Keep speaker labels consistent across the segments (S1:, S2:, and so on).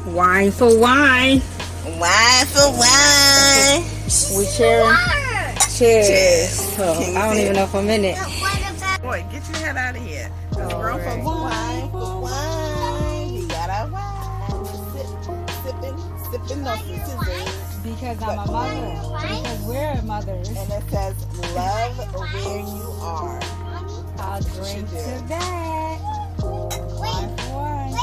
S1: Wine for wine.
S2: Wine for wine.
S1: We cheering. Cheers.
S2: Cheers.
S1: So,
S2: Can you
S1: I don't
S2: see
S1: even
S2: it?
S1: know if I'm in it.
S2: Boy, get your head out of here. It's
S1: All
S2: grown folks
S1: right.
S2: wine for wine. We got our wine. Sipping on some scissors.
S1: Because I'm
S2: But
S1: a mother. Because we're mothers.
S2: and it says love where you are.
S1: I'll
S2: That's what you
S1: drink
S2: should
S1: to
S2: do.
S1: that. Wine for wine.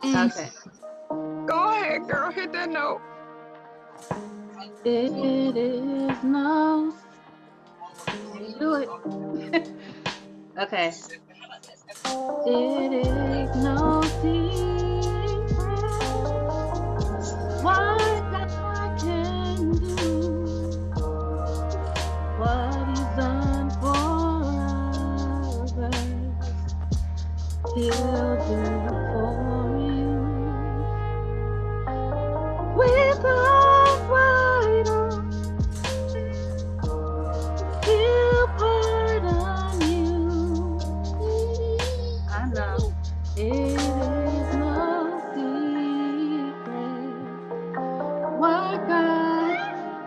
S1: Okay.
S3: Go ahead, girl. Hit that note.
S1: It is no. Can you do it? Okay. It is no secret what God can do, what He's done for others, He'll do for you. With arms wide open, He'll pardon you. I know. It is no secret what God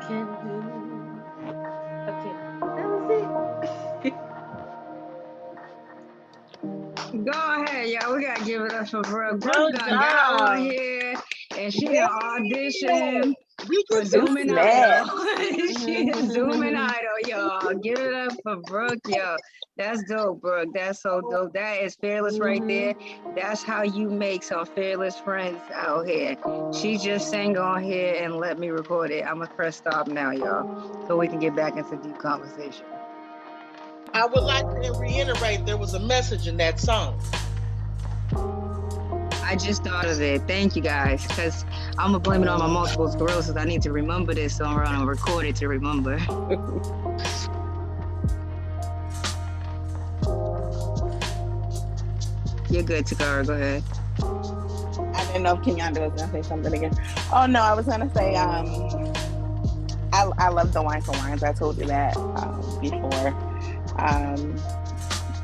S1: can do. Okay, that was it.
S3: Go ahead, y'all. We gotta give it up for Brooke. Brooke
S1: Good
S3: done got on
S1: job.
S3: here and she
S2: Yeah.
S3: done auditioned
S2: We
S3: for
S2: get to
S3: Zooming
S2: snap.
S3: Idol. She is Zooming Idol, y'all. Give it up for Brooke, yo. That's dope, Brooke. That's so dope. That is fearless right there. That's how you make some fearless friends out here. She just sang on here and let me record it. I'm gonna press stop now, y'all, so we can get back into deep conversation.
S4: I would like to reiterate there was a message in that song.
S3: I just thought of it. Thank you guys, because I'm gonna blame it on my multiple sclerosis. I need to remember this, so I'm gonna record it to remember. You're good, Takara. Go ahead.
S2: I didn't know if Kenyatta was gonna say something again. Oh no, I was gonna say I love the wine for wines. I told you that before.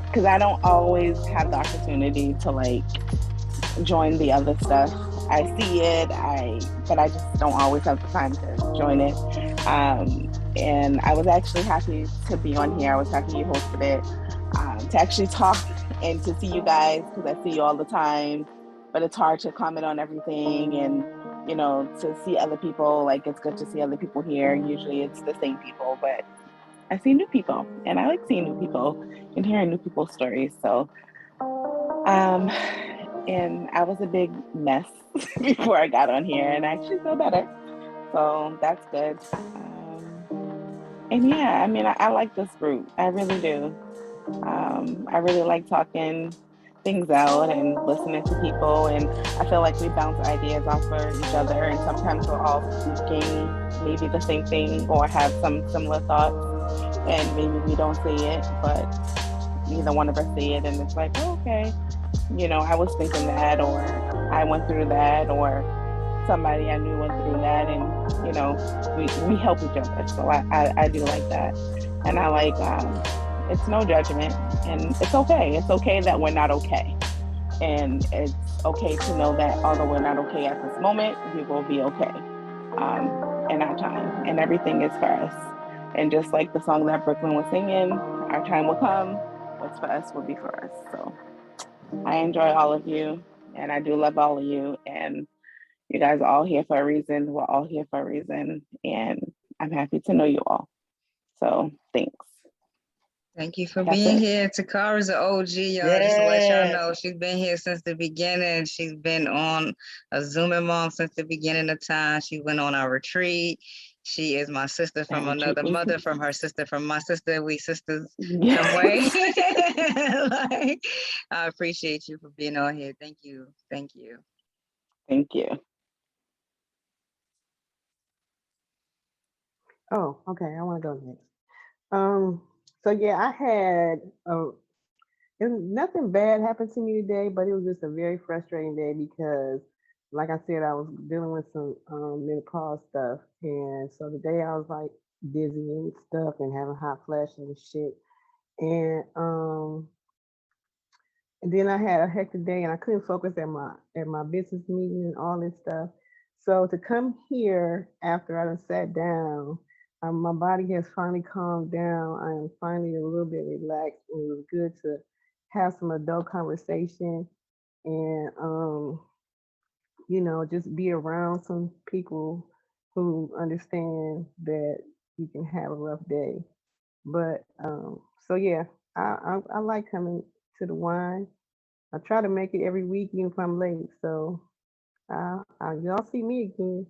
S2: Because I don't always have the opportunity to like join the other stuff. I see it, but I just don't always have the time to join it. And I was actually happy to be on here. I was happy you hosted it, to actually talk and to see you guys because I see you all the time. But it's hard to comment on everything and to see other people. Like it's good to see other people here. Usually it's the same people, but I see new people, and I like seeing new people and hearing new people's stories. So, um, and I was a big mess before I got on here, and I actually feel better. So that's good. And yeah, I mean, I like this group. I really do. I really like talking things out and listening to people, and I feel like we bounce ideas off of each other, and sometimes we're all speaking maybe the same thing or have some similar thoughts, and maybe we don't say it, but neither one of us say it, and it's like, oh, okay, I was thinking that, or I went through that, or somebody I knew went through that, and we help each other. So I do like that, and I like it's no judgment, and it's okay. It's okay that we're not okay, and it's okay to know that although we're not okay at this moment, we will be okay in our time, and everything is for us. And just like the song that Brooklyn was singing, our time will come. What's for us will be for us. So I enjoy all of you, and I do love all of you, and you guys are all here for a reason. We're all here for a reason, and I'm happy to know you all. So thanks.
S3: Thank you for
S2: That's
S3: being
S2: it.
S3: here. Takara's an OG, y'all. Just to let y'all
S4: Yeah.
S3: know, she's been here since the beginning. She's been on a Zooming mom since the beginning of time. She went on our retreat. She is my sister from
S2: And treat
S3: another
S2: me.
S3: mother, from her sister, from my sister. We sisters some
S2: Yes.
S3: way. Like, I appreciate you for being on here. Thank you. Thank you.
S2: Thank you.
S5: Oh, okay. I want to go next. So yeah, I had nothing bad happened to me today, but it was just a very frustrating day because, like I said, I was dealing with some menopause stuff, and so today I was like dizzy and stuff and having hot flashes and shit, and then I had a hectic day and I couldn't focus at my business meeting and all this stuff. So to come here after I done sat down, my body has finally calmed down. I am finally a little bit relaxed, and it was good to have some adult conversation and just be around some people who understand that you can have a rough day. But so yeah, I like coming to the wine. I try to make it every week, even if I'm late. So y'all see me again.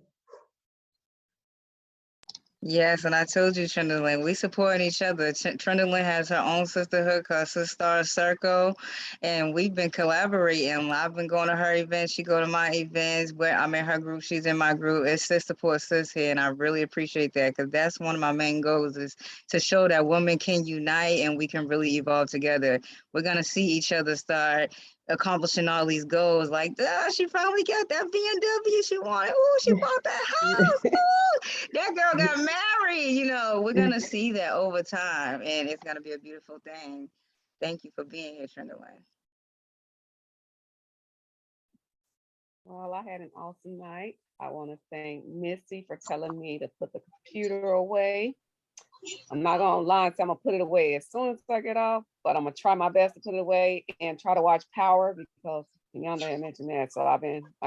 S3: Yes, and I told you, Trendalyn, we support each other. Trendalyn has her own sisterhood called Sister Circle, and we've been collaborating. I've been going to her events. She go to my events. Where I'm in her group, she's in my group. It's sis support sis here, and I really appreciate that because that's one of my main goals is to show that women can unite and we can really evolve together. We're gonna see each other start accomplishing all these goals. Like, she finally got that BMW she wanted. Oh, she bought that house. Ooh, that girl got married. We're gonna see that over time, and it's gonna be a beautiful thing. Thank you for being here, Trendalyn.
S1: Well, I had an awesome night. I want to thank Missy for telling me to put the computer away. I'm not gonna lie and say I'm gonna put it away as soon as I get off, but I'm gonna try my best to put it away and try to watch Power because Yonder had mentioned that. So I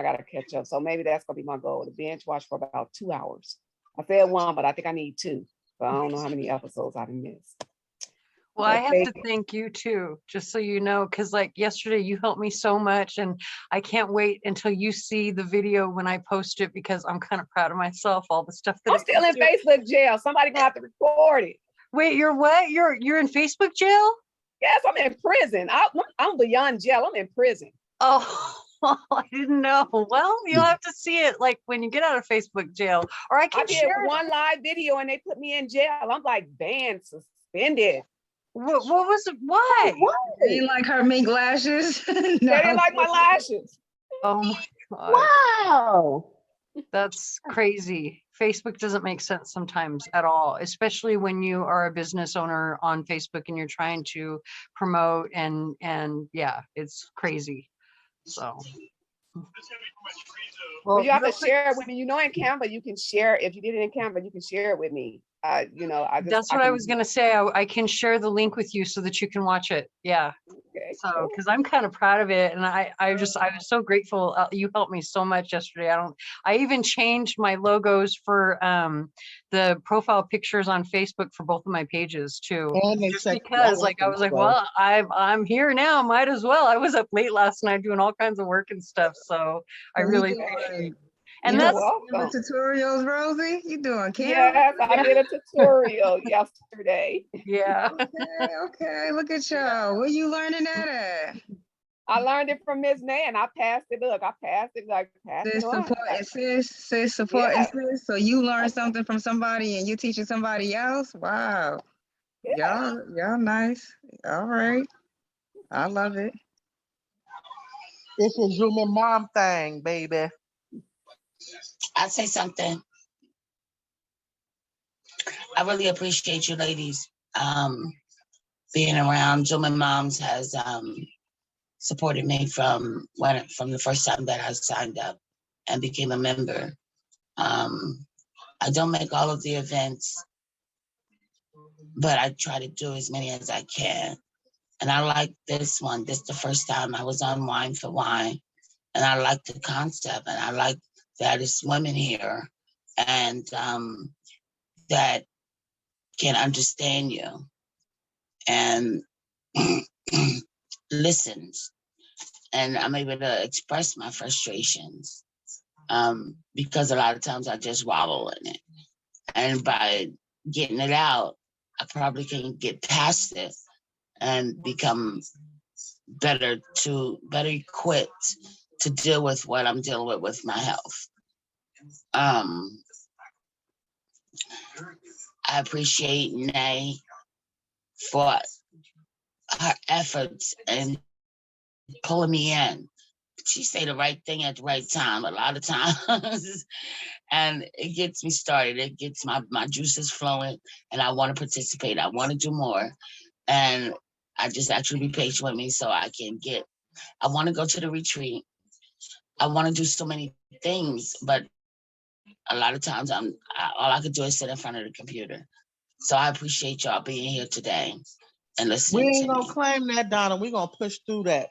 S1: gotta catch up. So maybe that's gonna be my goal to binge watch for about 2 hours. I said one, but I think I need two. But I don't know how many episodes I've missed.
S6: Well, I have to thank you too, just so you know, because like yesterday you helped me so much, and I can't wait until you see the video when I post it because I'm kind of proud of myself, all the stuff that
S1: I'm still in Facebook jail. Somebody gonna have to record it.
S6: Wait, you're what? You're in Facebook jail?
S1: Yes, I'm in prison. I'm beyond jail. I'm in prison.
S6: Oh, I didn't know. Well, you'll have to see it like when you get out of Facebook jail, or I can
S1: did
S6: share
S1: one live video and they put me in jail. I'm like banned, suspended.
S6: What was it? Why?
S3: They didn't like her mink lashes. No.
S1: They didn't like my lashes.
S6: Oh my God.
S5: Wow.
S6: That's crazy. Facebook doesn't make sense sometimes at all, especially when you are a business owner on Facebook and you're trying to promote and yeah, it's crazy. So
S1: well, you have to share it with me. In Canva, you can share. If you did it in Canva, you can share it with me.
S6: That's what I was gonna say. I can share the link with you so that you can watch it. Yeah.
S1: Okay,
S6: so because I'm kind of proud of it, and I was so grateful. You helped me so much yesterday. I even changed my logos for the profile pictures on Facebook for both of my pages too. Just because like I was like, well, I'm here now, might as well. I was up late last night doing all kinds of work and stuff, so I really appreciate it. And that's
S3: the tutorials, Rosie. You doing Canva?
S1: Yes, I did a tutorial yesterday.
S6: Yeah.
S3: Okay. Look at y'all. Where you learning that at?
S1: I learned it from Ms. Nay, and I passed it. Look, I passed it. Like passed it on.
S3: Sis support and sis. So you learn something from somebody, and you teaching somebody else. Wow. Yeah. Y'all nice. All right. I love it.
S4: It's a Zoom and mom thing, baby.
S7: I'd say something. I really appreciate you ladies being around. Zoom and Moms has supported me from the first time that I signed up and became a member. I don't make all of the events, but I try to do as many as I can. And I like this one. This is the first time I was on Wine for Wine. And I like the concept, and I like that it's women here and that can understand you and listens. And I'm able to express my frustrations because a lot of times I just wallow in it. And by getting it out, I probably can get past it and become better equipped to deal with what I'm dealing with my health. I appreciate Nay for her efforts and pulling me in. She say the right thing at the right time a lot of times. And it gets me started. It gets my juices flowing, and I want to participate. I want to do more. And I just actually be patient with me so I want to go to the retreat. I want to do so many things, but a lot of times all I could do is sit in front of the computer. So I appreciate y'all being here today and
S4: We
S7: listening
S4: ain't
S7: to
S4: gonna
S7: me.
S4: claim that, Donna. We're gonna push through that.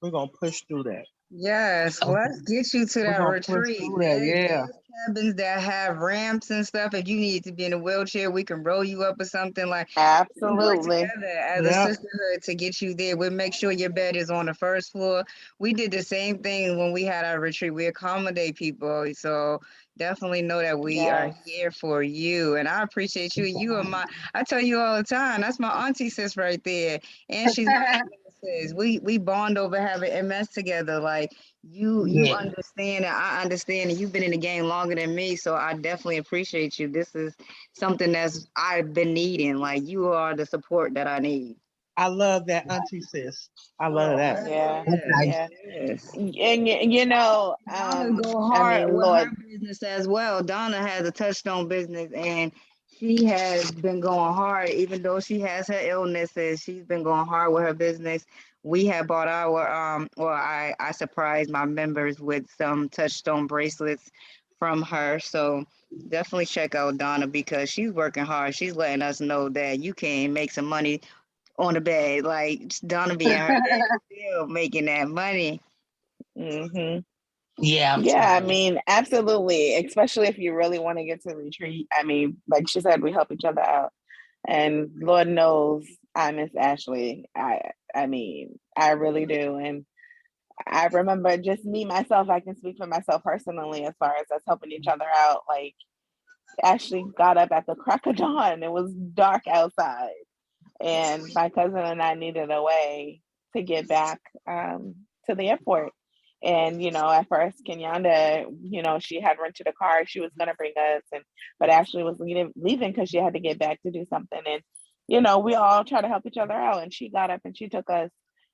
S4: We're gonna push through that.
S3: Yes,
S7: Okay.
S3: let's get you to
S4: We're
S3: that
S4: gonna push
S3: retreat.
S4: through that. Yeah.
S3: There's cabins that have ramps and stuff. If you need to be in a wheelchair, we can roll you up or something. Like, we can work
S2: Absolutely.
S3: together as a
S4: Yeah.
S3: sisterhood to get you there. We'll make sure your bed is on the first floor. We did the same thing when we had our retreat. We accommodate people. So definitely know that we are
S2: Yes.
S3: here for you. And I appreciate you. You are I tell you all the time, that's my auntie sis right there. And she's my sis. We bond over having MS together. Like, you
S7: Yeah.
S3: understand and I understand, and you've been in the game longer than me, so I definitely appreciate you. This is something that's I've been needing. Like, you are the support that I need.
S4: I love that, Auntie Sis. I love that.
S2: Yeah.
S3: Yes,
S2: Yeah.
S3: yes.
S2: And you know,
S3: Donna go
S2: I
S3: hard
S2: mean,
S3: with her
S2: Lord,
S3: business as well. Donna has a touchstone business, and she has been going hard, even though she has her illnesses. She's been going hard with her business. We have bought our I surprised my members with some touchstone bracelets from her. So definitely check out Donna because she's working hard. She's letting us know that you can make some money on the bed. Like, Donna being her still making that money.
S2: hmm
S7: Yeah, I'm
S2: yeah, I
S7: trying.
S2: mean, absolutely. Especially if you really want to get to the retreat. I mean, like she said, we help each other out. And Lord knows I miss Ashley. I mean, I really do. And I remember just me, myself, I can speak for myself personally as far as us helping each other out. Like Ashley got up at the crack of dawn. It was dark outside. And my cousin and I needed a way to get back to the airport. And at first, Kenyanda, she had rented a car. She was gonna bring us, but Ashley was leaving because she had to get back to do something. And we all try to help each other out. And she got up and she took us.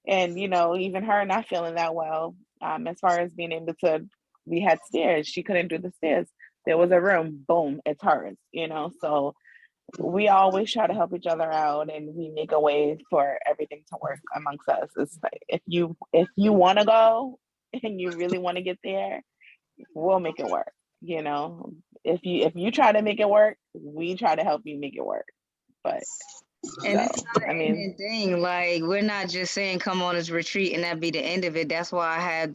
S2: And even her not feeling that well, as far as being able to, we had stairs. She couldn't do the stairs. There was a room. Boom, it's hers. So we always try to help each other out and we make a way for everything to work amongst us. It's like if you want to go and you really want to get there, we'll make it work. If you try to make it work, we try to help you make it work. But
S3: And
S2: so
S3: it's not
S2: I
S3: an
S2: mean,
S3: ending thing. Like, we're not just saying come on this retreat and that be the end of it. That's why I have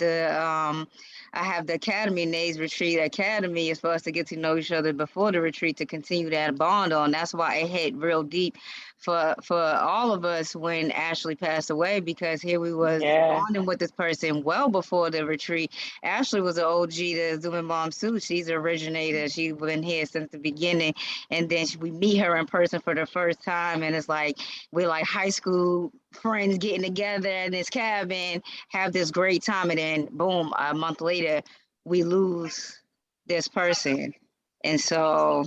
S3: the Academy Nays Retreat Academy is for us to get to know each other before the retreat to continue that bond on. That's why it hit real deep for all of us when Ashley passed away, because here we was
S2: yeah,
S3: bonding with this person well before the retreat. Ashley was an OG to Zoom and Mom too. She's an originator. She's been here since the beginning. And then we meet her in person for the first time, and it's like we're like high school friends getting together in this cabin, have this great time, and then boom, a month later, we lose this person. And so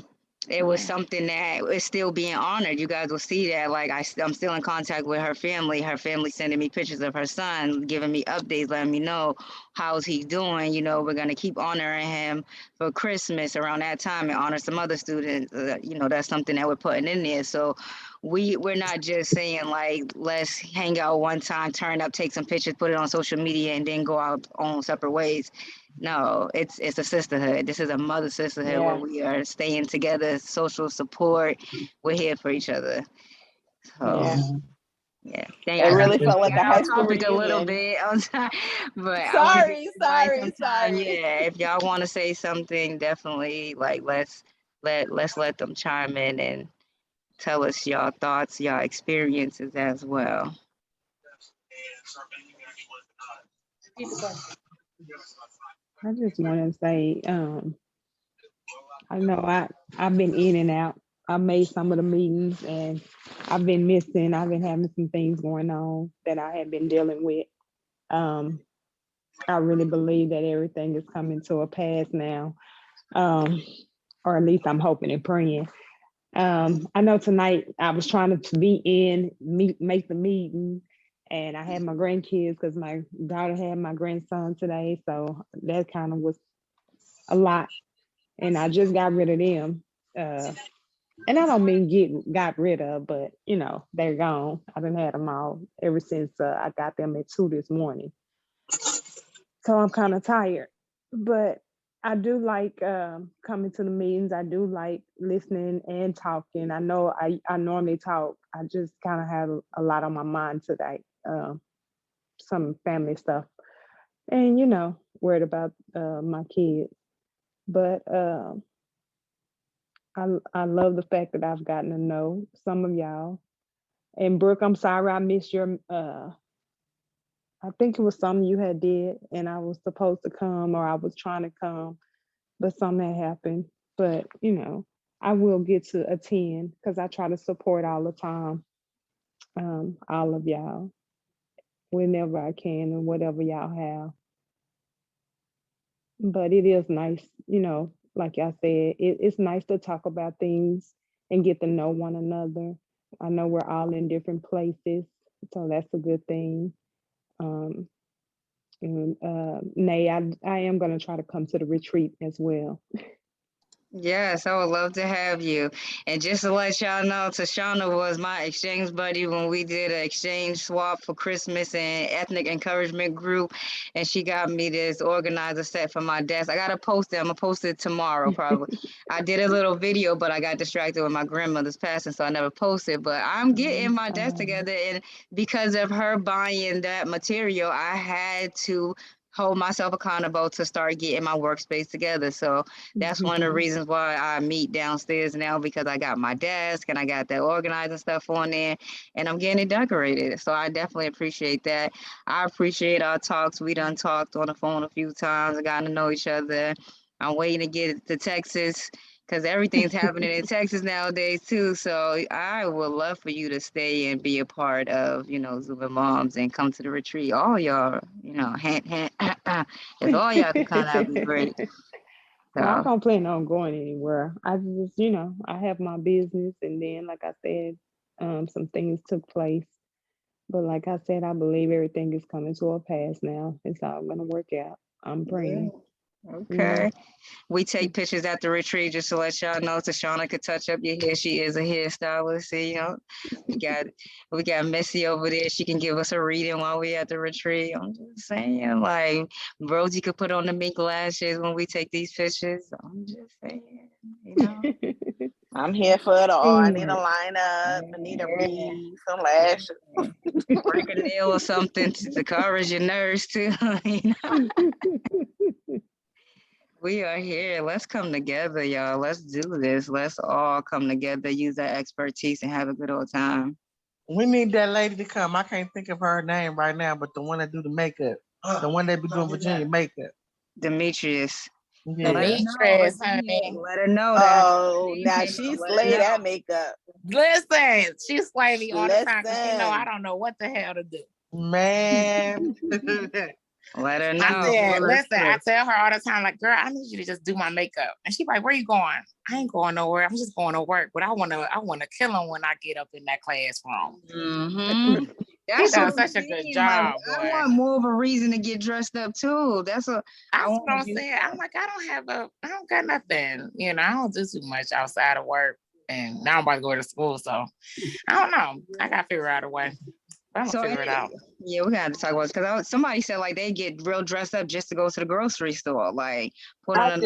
S3: it was something that is still being honored. You guys will see that. Like, I'm still in contact with her family. Her family sending me pictures of her son, giving me updates, letting me know how's he doing. We're gonna keep honoring him for Christmas around that time and honor some other students. That's something that we're putting in there. So we're not just saying like let's hang out one time, turn up, take some pictures, put it on social media, and then go out on separate ways. No, it's a sisterhood. This is a mother sisterhood where
S2: yeah,
S3: we are staying together, social support. We're here for each other. So
S2: yeah.
S7: Mhm.
S3: yeah,
S2: It
S3: I think
S2: really
S3: we
S2: felt like a
S3: got
S2: high
S3: off
S2: school
S3: topic a little
S2: reunion.
S3: bit on time, but I want to give
S2: Sorry,
S3: everybody
S2: sorry,
S3: some time.
S2: sorry.
S3: Yeah, if y'all want to say something, definitely like let's let them chime in and tell us y'all thoughts, y'all experiences as well.
S5: I just want to say, I know I've been in and out. I made some of the meetings and I've been missing. I've been having some things going on that I have been dealing with. Um, I really believe that everything is coming to a pass now. Um, or at least I'm hoping and praying. I know tonight I was trying to be in, make the meeting, and I had my grandkids because my daughter had my grandson today. So that kind of was a lot. And I just got rid of them. And I don't mean got rid of, but they're gone. I've been had them all ever since I got them at 2 this morning. So I'm kind of tired, but I do like coming to the meetings. I do like listening and talking. I know I normally talk. I just kind of have a lot on my mind today. Some family stuff, and worried about my kids. But I love the fact that I've gotten to know some of y'all. And Brooke, I'm sorry I missed your I think it was something you had did and I was supposed to come or I was trying to come, but something had happened. But I will get to attend because I try to support all the time. All of y'all whenever I can and whatever y'all have. But it is nice, like I said, it's nice to talk about things and get to know one another. I know we're all in different places, so that's a good thing. Um, and Nay, I am going to try to come to the retreat as well.
S3: Yes, I would love to have you. And just to let y'all know, Tashana was my exchange buddy when we did an exchange swap for Christmas and ethnic encouragement group. And she got me this organizer set for my desk. I got to post it. I'm going to post it tomorrow, probably. I did a little video, but I got distracted with my grandmother's passing, so I never posted. But I'm getting my desk together. And because of her buying that material, I had to hold myself accountable to start getting my workspace together. So that's one of the reasons why I meet downstairs now, because I got my desk and I got that organizing stuff on there and I'm getting it decorated. So I definitely appreciate that. I appreciate our talks. We done talked on the phone a few times, gotten to know each other. I'm waiting to get to Texas because everything's happening in Texas nowadays too. So I would love for you to stay and be a part of, Zooming Moms and come to the retreat. All y'all, if all y'all could come, that'd be great.
S5: Well, I don't plan on going anywhere. I just, I have my business, and then, like I said, some things took place. But like I said, I believe everything is coming to a pass now. It's all gonna work out. I'm praying.
S3: Okay. We take pictures at the retreat just to let y'all know. Tashana could touch up your hair. She is a hairstylist. See, we got Missy over there. She can give us a reading while we at the retreat. I'm just saying, like, Rosie could put on the mink lashes when we take these pictures. I'm just saying,
S2: I'm here for it all. I need a lineup. I need a read, some lashes.
S3: Break a nail or something to encourage your nerves too. We are here. Let's come together, y'all. Let's do this. Let's all come together, use our expertise, and have a good old time.
S4: We need that lady to come. I can't think of her name right now, but the one that do the makeup, the one that be doing Virginia makeup.
S3: Demetrius.
S4: Yeah.
S8: Demetrius, honey.
S3: Let her know that.
S2: Oh, now she slayed that makeup.
S8: Listen, she slay me all the time because she know I don't know what the hell to do.
S4: Man.
S3: Let her know.
S8: I said, listen, I tell her all the time, like, girl, I need you to just do my makeup. And she's like, where you going? I ain't going nowhere. I'm just going to work. But I wanna kill him when I get up in that classroom.
S3: Mm-hmm.
S8: He does such a good job, boy.
S3: I want more of a reason to get dressed up too. That's what
S8: I'm saying. I'm like, I don't got nothing. I don't do too much outside of work. And now I'm about to go to school. So I don't know. I got to figure out a way. I'm gonna figure it out.
S3: Yeah, we got to talk about it because somebody said like they get real dressed up just to go to the grocery store. Like put on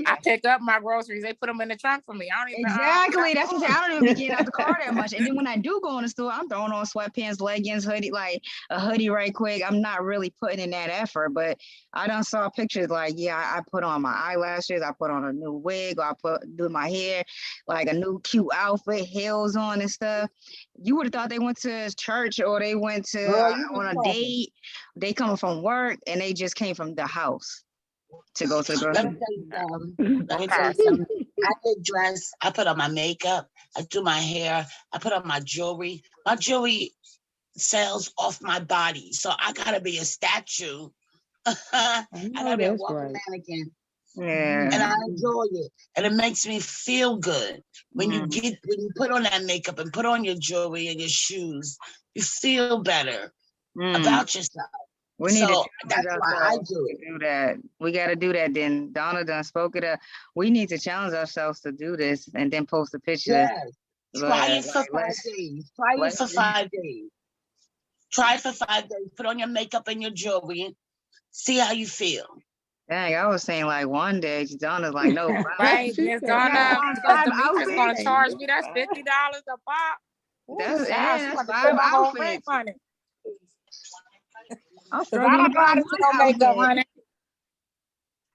S8: I pick up my groceries. They put them in the trunk for me. I don't even
S3: exactly. That's what I don't even get out the car that much. And then when I do go in the store, I'm throwing on sweatpants, leggings, hoodie, like a hoodie right quick. I'm not really putting in that effort, but I done saw pictures like, yeah, I put on my eyelashes, I put on a new wig, or I do my hair, like a new cute outfit, heels on and stuff. You would have thought they went to church or they went to on a date. They coming from work and they just came from the house to go to the grocery.
S9: Let me tell you something.
S7: I get dressed, I put on my makeup, I do my hair, I put on my jewelry. My jewelry sells off my body, so I gotta be a statue. I gotta be a
S1: that's
S7: walking
S1: right.
S7: mannequin,
S3: Yeah.
S7: and I enjoy it, and it makes me feel good. When you put on that makeup and put on your jewelry and your shoes, you feel better about yourself.
S3: We need to
S7: So
S3: challenge
S7: that's why I
S3: ourselves
S7: do
S3: to
S7: it.
S3: do that. We got to do that. Then Donna done spoke it up. We need to challenge ourselves to do this and then post a picture.
S7: Yes. Try it for
S3: Like,
S7: 5 days. Try it for 5 days. Try it for 5 days. Put on your makeup and your jewelry and see how you feel.
S3: Dang, I was saying like one day. Donna's like, no.
S8: Right,
S1: She
S8: Miss
S1: said,
S8: Donna,
S3: "No,
S8: because
S3: 5
S8: Demetrius gonna
S3: outfits."
S8: charge me. That's $50 a pop.
S3: That's
S8: Ooh, child, she
S3: that's
S8: about to
S3: 5
S8: put my whole rent
S3: outfits.
S8: money.
S3: I'm
S8: Cause I
S3: struggling to
S8: don't know how
S3: buy
S8: to do no
S3: one
S8: makeup,
S3: outfit.
S8: honey.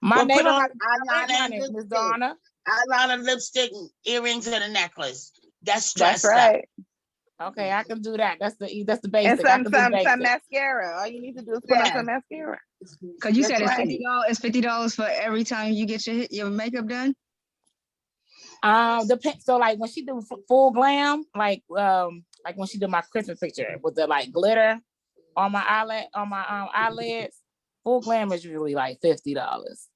S8: My
S7: Well, put
S8: neighbor
S7: on
S8: about to put my rent
S7: eyeliner and
S8: money, Miss
S7: lipstick.
S8: Donna.
S7: Eyeliner, lipstick, earrings, and a necklace. That's
S2: That's
S7: stressed up.
S2: right.
S8: Okay, I can do that. That's the
S2: And
S8: basic. I can do
S2: some
S8: basic.
S2: mascara. All you need to do is put on
S7: Yeah,
S2: some mascara.
S3: Cause you
S7: that's
S3: said it's
S7: right.
S3: $50. It's $50 for every time you get your makeup done.
S8: Depends. So like when she do full glam, like when she did my Christmas picture with the like glitter on my eyelids, full glam is usually like $50.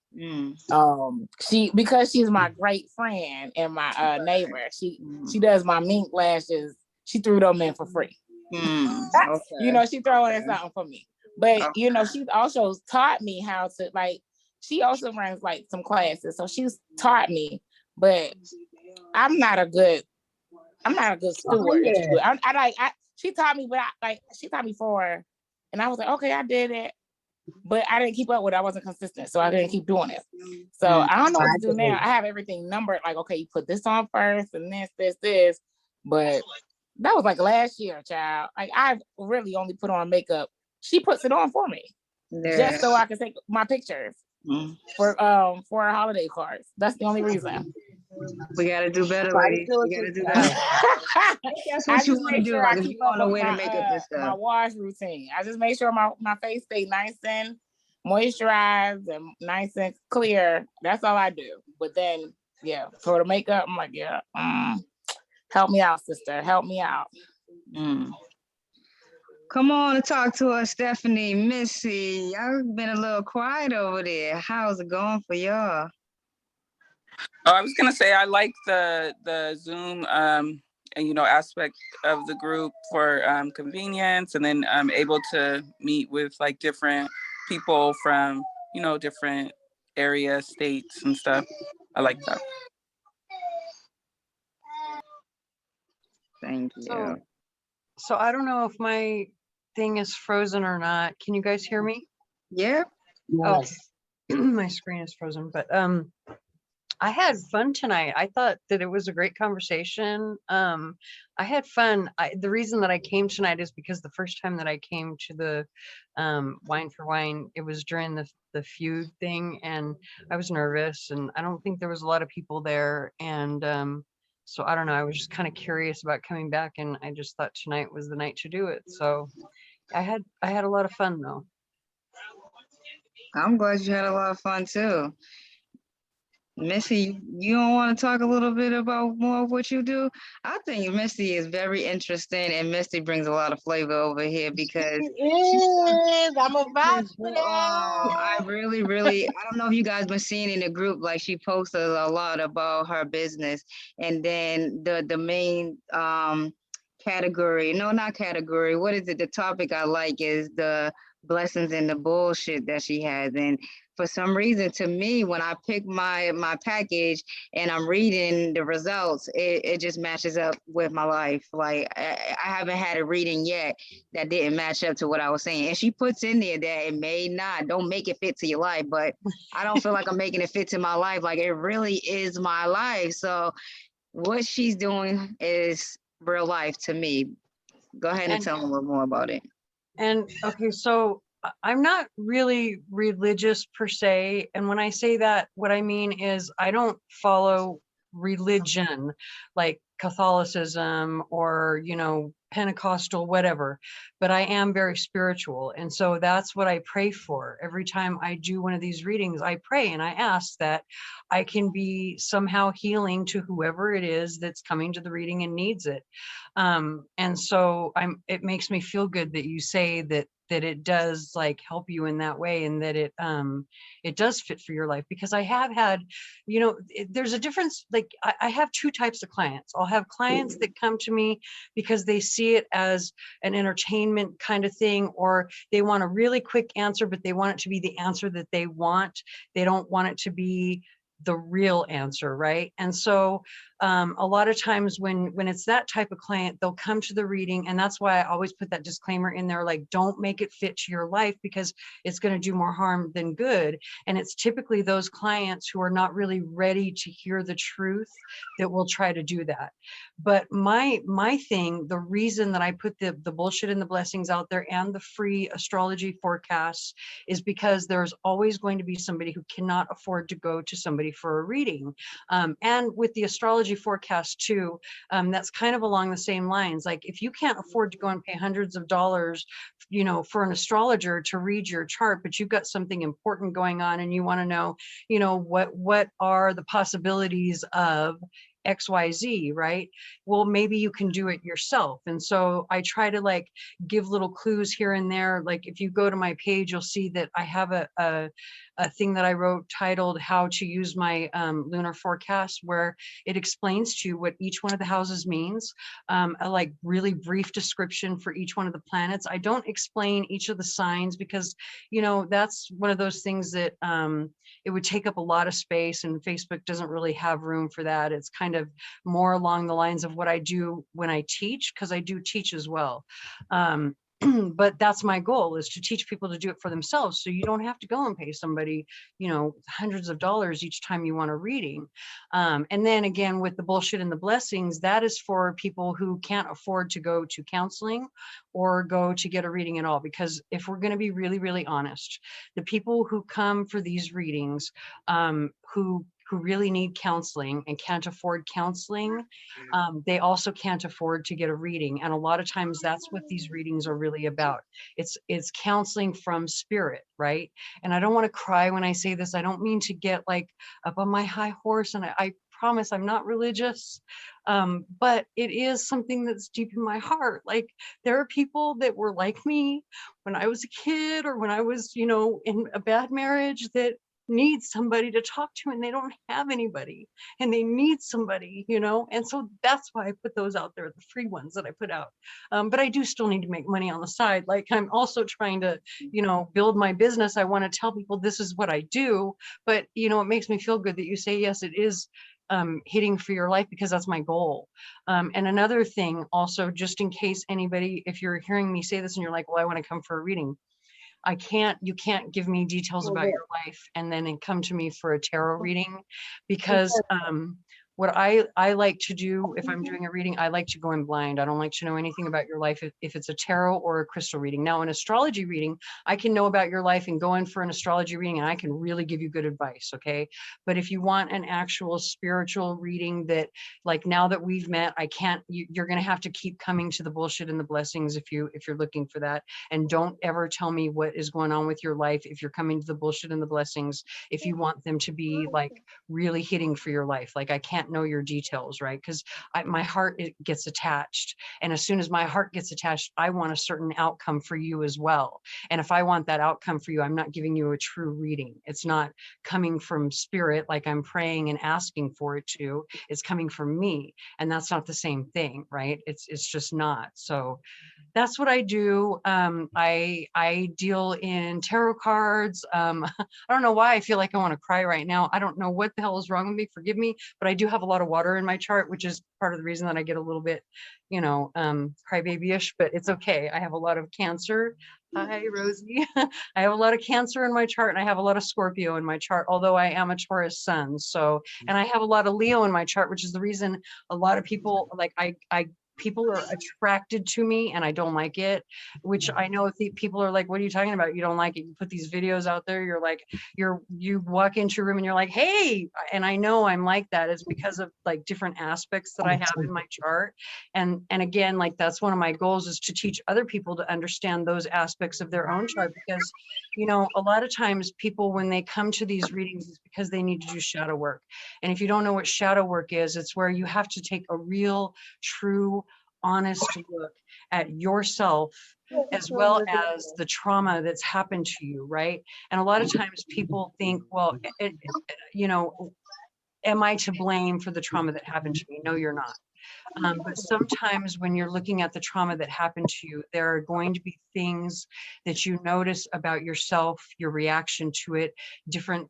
S8: Because she's my great friend and my neighbor, she does my mink lashes. She threw them in for free.
S3: Okay.
S8: She throwing in something for me. But she's also taught me how to like. She also runs like some classes, so she's taught me. But I'm not a good steward. If you will. She taught me, but she taught me and I was like, okay, I did it. But I didn't keep up with it. I wasn't consistent. So I didn't keep doing it. So I don't know what to do now. I have everything numbered. Like, okay, you put this on first and this. But that was like last year, child. Like I've really only put on makeup. She puts it on for me. Just so I can take my pictures for our holiday cards. That's the only reason.
S3: We gotta do better, ladies. We gotta do better. That's what
S8: I
S3: you
S8: just
S3: want to
S8: make
S3: do.
S8: sure
S3: Like
S8: I
S3: if
S8: keep
S3: you want
S8: up
S3: to
S8: with
S3: wear the makeup and
S8: my
S3: stuff.
S8: wash routine. I just make sure my face stay nice and moisturized and nice and clear. That's all I do. But then, for the makeup, I'm like, help me out, sister. Help me out.
S3: Come on and talk to us, Stephanie, Missy. Y'all been a little quiet over there. How's it going for y'all?
S9: Oh, I was gonna say I like the Zoom and aspect of the group for convenience, and then I'm able to meet with like different people from different areas, states, and stuff. I like that.
S3: Thank you.
S6: So I don't know if my thing is frozen or not. Can you guys hear me?
S3: Yeah.
S6: Okay. My screen is frozen, but I had fun tonight. I thought that it was a great conversation. I had fun. The reason that I came tonight is because the first time that I came to the Wine for Wine, it was during the feud thing, and I was nervous, and I don't think there was a lot of people there, and so I don't know. I was just kind of curious about coming back, and I just thought tonight was the night to do it. So I had a lot of fun though.
S3: I'm glad you had a lot of fun too. Missy, you don't want to talk a little bit about more of what you do? I think Missy is very interesting, and Missy brings a lot of flavor over here because
S7: I'm a vouch for that.
S3: I really, I don't know if you guys been seeing in the group, like she posted a lot about her business, and then the main category, no, not category, what is it? The topic I like is the blessings and the bullshit that she has. And for some reason, to me, when I pick my package and I'm reading the results, it just matches up with my life. Like I haven't had a reading yet that didn't match up to what I was saying. And she puts in there that it don't make it fit to your life, but I don't feel like I'm making it fit to my life. Like it really is my life. So what she's doing is real life to me. Go ahead and tell me a little more about it.
S6: And okay, so I'm not really religious per se. And when I say that, what I mean is I don't follow religion like Catholicism or, Pentecostal, whatever, but I am very spiritual. And so that's what I pray for. Every time I do one of these readings, I pray and I ask that I can be somehow healing to whoever it is that's coming to the reading and needs it. And so it makes me feel good that you say that it does like help you in that way, and that it does fit for your life. Because I have had, there's a difference. Like I have two types of clients. I'll have clients that come to me because they see it as an entertainment kind of thing, or they want a really quick answer, but they want it to be the answer that they want. They don't want it to be the real answer, right? And so a lot of times when it's that type of client, they'll come to the reading, and that's why I always put that disclaimer in there, like, don't make it fit to your life, because it's going to do more harm than good. And it's typically those clients who are not really ready to hear the truth that will try to do that. But my thing, the reason that I put the bullshit and the blessings out there and the free astrology forecasts is because there's always going to be somebody who cannot afford to go to somebody for a reading. And with the astrology forecast too, that's kind of along the same lines. Like, if you can't afford to go and pay hundreds of dollars, for an astrologer to read your chart, but you've got something important going on and you want to know, what are the possibilities of XYZ, right? Well, maybe you can do it yourself. And so I try to like give little clues here and there. Like, if you go to my page, you'll see that I have a thing that I wrote titled How to Use My Lunar Forecast, where it explains to you what each one of the houses means, a like really brief description for each one of the planets. I don't explain each of the signs because, that's one of those things that it would take up a lot of space, and Facebook doesn't really have room for that. It's kind of more along the lines of what I do when I teach, because I do teach as well. But that's my goal, is to teach people to do it for themselves, so you don't have to go and pay somebody hundreds of dollars each time you want a reading. And then again, with the bullshit and the blessings, that is for people who can't afford to go to counseling or go to get a reading at all. Because if we're going to be really, really honest, the people who come for these readings, who really need counseling and can't afford counseling, they also can't afford to get a reading. And a lot of times that's what these readings are really about. It's counseling from spirit, right? And I don't want to cry when I say this. I don't mean to get like up on my high horse, and I promise I'm not religious, but it is something that's deep in my heart. Like, there are people that were like me when I was a kid, or when I was, in a bad marriage, that need somebody to talk to, and they don't have anybody, and they need somebody, and so that's why I put those out there, the free ones that I put out. But I do still need to make money on the side. Like, I'm also trying to, build my business. I want to tell people this is what I do, but it makes me feel good that you say, yes, it is hitting for your life, because that's my goal. And another thing also, just in case anybody, if you're hearing me say this and you're like, well, I want to come for a reading, you can't give me details about your life and then come to me for a tarot reading, because what I like to do, if I'm doing a reading, I like to go in blind. I don't like to know anything about your life if it's a tarot or a crystal reading. Now, an astrology reading, I can know about your life and go in for an astrology reading, and I can really give you good advice, okay? But if you want an actual spiritual reading that, like, now that we've met, you're going to have to keep coming to the bullshit and the blessings if you're looking for that. And don't ever tell me what is going on with your life if you're coming to the bullshit and the blessings, if you want them to be like really hitting for your life. Like, I can't know your details, right? Because my heart, it gets attached, and as soon as my heart gets attached, I want a certain outcome for you as well. And if I want that outcome for you, I'm not giving you a true reading. It's not coming from spirit, like I'm praying and asking for it to. It's coming from me, and that's not the same thing, right? It's just not. So that's what I do. I deal in tarot cards. I don't know why I feel like I want to cry right now. I don't know what the hell is wrong with me. Forgive me, but I do have a lot of water in my chart, which is part of the reason that I get a little bit, crybaby-ish, but it's okay. I have a lot of Cancer. Hi, Rosie. I have a lot of Cancer in my chart, and I have a lot of Scorpio in my chart, although I am a Taurus sun. So, and I have a lot of Leo in my chart, which is the reason a lot of people, like, I people are attracted to me and I don't like it, which I know people are like, what are you talking about? You don't like it. You put these videos out there. You're like, you walk into a room and you're like, hey, and I know I'm like that. It's because of like different aspects that I have in my chart. And again, like that's one of my goals, is to teach other people to understand those aspects of their own chart, because, you know, a lot of times people, when they come to these readings, it's because they need to do shadow work. And if you don't know what shadow work is, it's where you have to take a real, true, honest look at yourself, as well as the trauma that's happened to you, right? And a lot of times people think, well, you know, am I to blame for the trauma that happened to me? No, you're not. But sometimes when you're looking at the trauma that happened to you, there are going to be things that you notice about yourself, your reaction to it, different,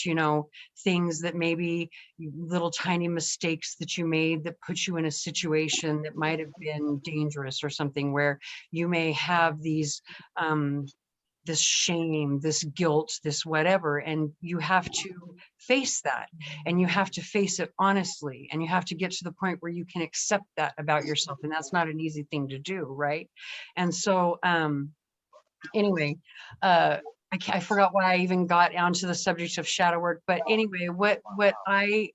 S6: you know, things that maybe little tiny mistakes that you made that put you in a situation that might have been dangerous, or something where you may have these, this shame, this guilt, this whatever, and you have to face that, and you have to face it honestly, and you have to get to the point where you can accept that about yourself, and that's not an easy thing to do, right? And so anyway, I forgot why I even got onto the subject of shadow work, but anyway, what I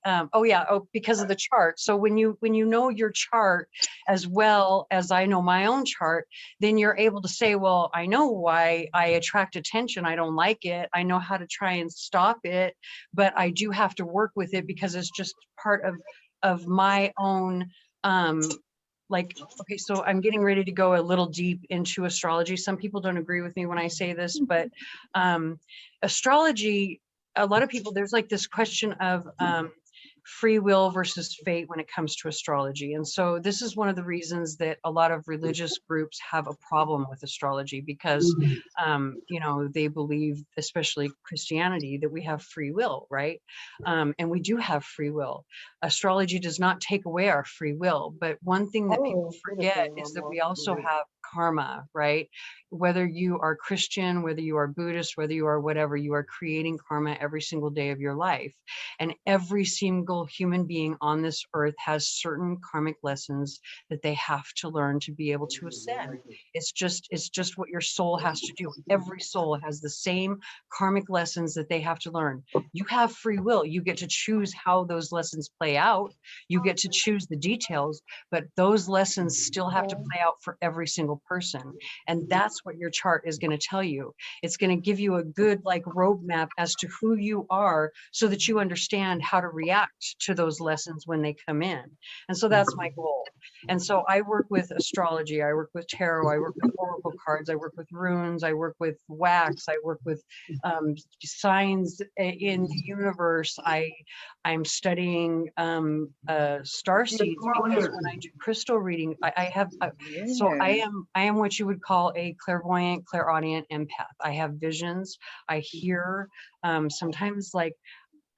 S6: because of the chart. So when you know your chart as well as I know my own chart, then you're able to say, well, I know why I attract attention. I don't like it. I know how to try and stop it, but I do have to work with it because it's just part of my own like, okay, so I'm getting ready to go a little deep into astrology. Some people don't agree with me when I say this, but astrology, a lot of people, there's like this question of free will versus fate when it comes to astrology. And so this is one of the reasons that a lot of religious groups have a problem with astrology, because you know, they believe, especially Christianity, that we have free will, right? And we do have free will. Astrology does not take away our free will, but one thing that people forget is that we also have karma, right? Whether you are Christian, whether you are Buddhist, whether you are whatever, you are creating karma every single day of your life. And every single human being on this earth has certain karmic lessons that they have to learn to be able to ascend. It's just what your soul has to do. Every soul has the same karmic lessons that they have to learn. You have free will. You get to choose how those lessons play out. You get to choose the details, but those lessons still have to play out for every single person. And that's what your chart is going to tell you. It's going to give you a good like roadmap as to who you are, so that you understand how to react to those lessons when they come in. And so that's my goal. And so I work with astrology, I work with tarot, I work with oracle cards, I work with runes, I work with wax, I work with signs in the universe. I'm studying star seeds, because when I do crystal reading, so I am what you would call a clairvoyant, clairaudient empath. I have visions. I hear sometimes, like,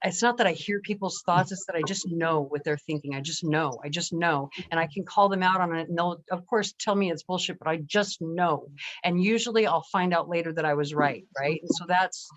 S6: it's not that I hear people's thoughts, it's that I just know what they're thinking. I just know, and I can call them out on it, and they'll of course tell me it's bullshit, but I just know. And usually I'll find out later that I was right? And so that's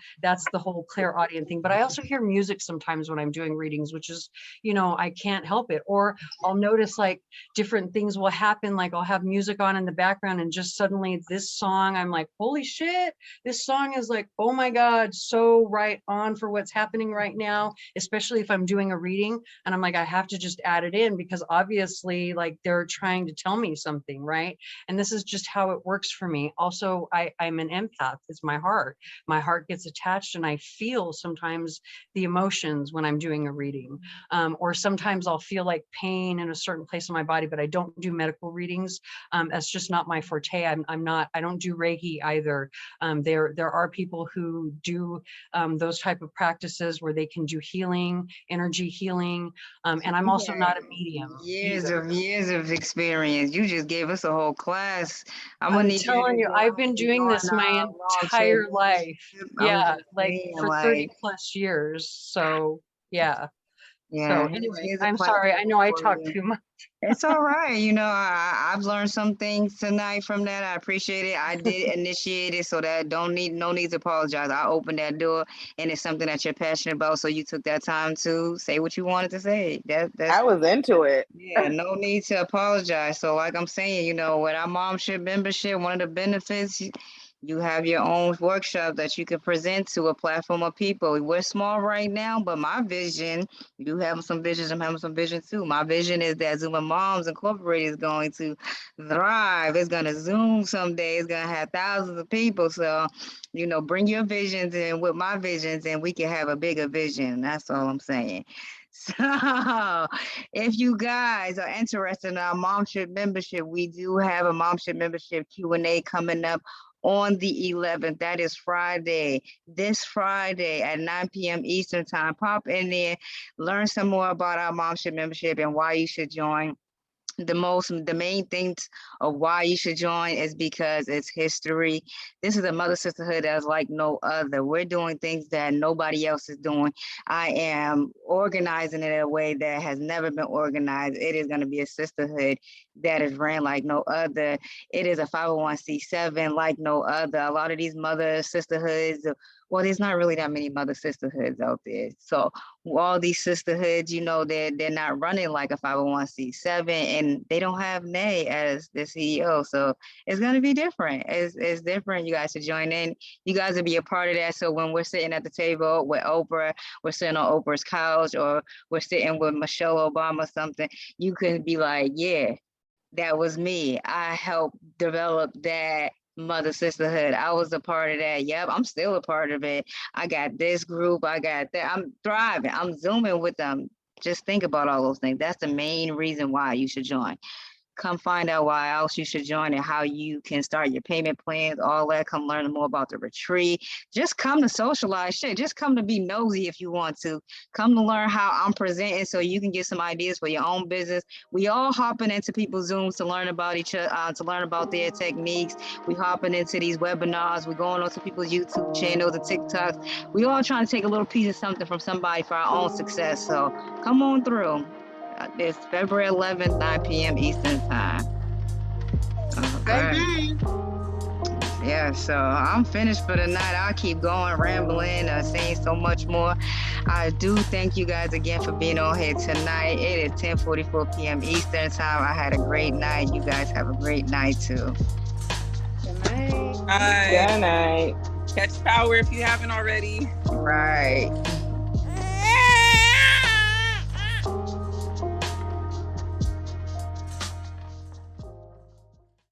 S6: the whole clairaudient thing. But I also hear music sometimes when I'm doing readings, which is, you know, I can't help it. Or I'll notice like different things will happen, like I'll have music on in the background, and just suddenly this song, I'm like, holy shit, this song is like, oh my God, so right on for what's happening right now. Especially if I'm doing a reading and I'm like, I have to just add it in, because obviously like they're trying to tell me something, right? And this is just how it works for me. Also, I'm an empath. It's my heart. My heart gets attached, and I feel sometimes the emotions when I'm doing a reading. Or sometimes I'll feel like pain in a certain place in my body, but I don't do medical readings. That's just not my forte. I don't do Reiki either. There are people who do those type of practices where they can do healing, energy healing, and I'm also not a medium.
S3: Years of experience. You just gave us a whole class.
S6: I'm telling you, I've been doing this my entire life. Yeah, like for 30 plus years. So yeah.
S3: Yeah.
S6: So anyway,
S3: here's a
S6: I'm sorry. I know I
S3: platform
S6: talk
S3: for you.
S6: too much.
S3: It's all right. You know, I've learned some things tonight from that. I appreciate it. I did initiate it, so that no need to apologize. I opened that door, and it's something that you're passionate about. So you took that time to say what you wanted to say. That's
S2: I was into it.
S3: yeah, no need to apologize. So like I'm saying, you know, with our momship membership, one of the benefits, you have your own workshop that you can present to a platform of people. We're small right now, but my vision, you have some visions, I'm having some vision too. My vision is that Zuma Moms Incorporated is going to thrive. It's going to Zoom someday. It's going to have thousands of people. So, you know, bring your visions in with my visions and we can have a bigger vision. That's all I'm saying. So if you guys are interested in our momship membership, we do have a momship membership Q&A coming up on the 11th. That is Friday, this Friday at 9 p.m. Eastern time. Pop in there, learn some more about our momship membership and why you should join. The main things of why you should join is because it's history. This is a mother sisterhood that's like no other. We're doing things that nobody else is doing. I am organizing it in a way that has never been organized. It is going to be a sisterhood that is ran like no other. It is a 501c7 like no other. A lot of these mother sisterhoods, well, there's not really that many mother sisterhoods out there. So all these sisterhoods, you know, they're not running like a 501c7 and they don't have Nay as the CEO. So it's going to be different. It's different. You guys should join in. You guys will be a part of that. So when we're sitting at the table with Oprah, we're sitting on Oprah's couch or we're sitting with Michelle Obama or something, you can be like, yeah, that was me. I helped develop that mother sisterhood. I was a part of that. Yep, I'm still a part of it. I got this group. I got that. I'm thriving. I'm Zooming with them. Just think about all those things. That's the main reason why you should join. Come find out why else you should join and how you can start your payment plans, all that. Come learn more about the retreat. Just come to socialize. Shit, just come to be nosy if you want to. Come to learn how I'm presenting so you can get some ideas for your own business. We all hopping into people's Zooms to learn about each other, to learn about their techniques. We hopping into these webinars. We going onto people's YouTube channels and TikToks. We all trying to take a little piece of something from somebody for our own success. So come on through. It's February 11th, 9 p.m. Eastern time. All right. Yeah, so I'm finished for the night. I'll keep going, rambling, saying so much more. I do thank you guys again for being on here tonight. It is 10:44 p.m. Eastern time. I had a great night. You guys have a great night too.
S1: Good night.
S9: Bye.
S2: Good night.
S9: Catch power if you haven't already.
S3: Right.